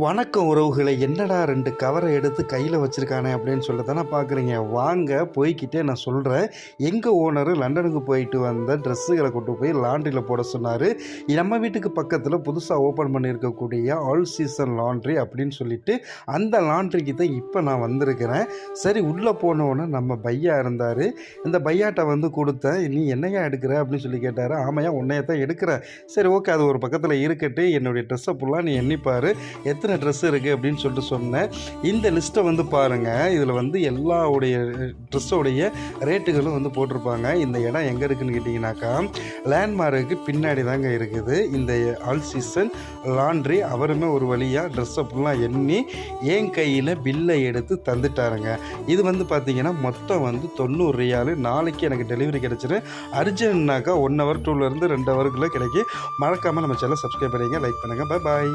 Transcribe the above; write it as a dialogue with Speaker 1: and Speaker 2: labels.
Speaker 1: வணக்கம் உறவுகளை, என்னடா 2 கவரை எடுத்து கையில் வச்சுருக்கானே அப்படின்னு சொல்லி தானே பார்க்குறீங்க. வாங்க போய்கிட்டே நான் சொல்கிறேன். எங்கள் ஓனரு லண்டனுக்கு போயிட்டு வந்த ட்ரெஸ்ஸுகளை கொண்டு போய் லாண்ட்ரியில் போட சொன்னார். நம்ம வீட்டுக்கு பக்கத்தில் புதுசாக ஓப்பன் பண்ணியிருக்கக்கூடிய ஆல் சீசன் லாண்ட்ரி அப்படின்னு சொல்லிட்டு அந்த லாண்ட்ரிக்கு தான் இப்போ நான் வந்திருக்கிறேன். சரி, உள்ளே போனோன்னே நம்ம பையா இருந்தார். இந்த பையாட்டை வந்து கொடுத்தேன். நீ என்னையா எடுக்கிற அப்படின்னு சொல்லி கேட்டார். ஆமையா, உன்னையை தான் எடுக்கிறேன். சரி, ஓகே, அது ஒரு பக்கத்தில் இருக்கட்டு, என்னுடைய ட்ரெஸ்ஸை ஃபுல்லாக நீ எண்ணிப்பார், எத்தனை ட்ரெஸ் இருக்குது அப்படின்னு சொல்லிட்டு சொன்னேன். இந்த லிஸ்ட்டை வந்து பாருங்கள். இதில் வந்து எல்லாவுடைய ட்ரெஸ்ஸோடைய ரேட்டுகளும் வந்து போட்டிருப்பாங்க. இந்த இடம் எங்கே இருக்குதுன்னு கேட்டிங்கனாக்கா, லேண்ட்மார்க்கு பின்னாடி தாங்க இருக்குது இந்த ஆல் சீசன் லாண்ட்ரி. அவருமே ஒரு வழியாக ட்ரெஸ்ஸை ஃபுல்லாக எண்ணி என் கையில் பில்லை எடுத்து தந்துட்டாருங்க. இது வந்து பார்த்திங்கன்னா மொத்தம் வந்து 90 ரியாலு. நாளைக்கு எனக்கு டெலிவரி கிடச்சிடும். அர்ஜென்ட்னாக்கா 1 ஹவர் 2 2 ஹவருக்குள்ளே கிடைக்கும். மறக்காமல் நம்ம சேனலை சப்ஸ்கிரைப் பண்ணுங்கள், லைக் பண்ணுங்கள். பாய்.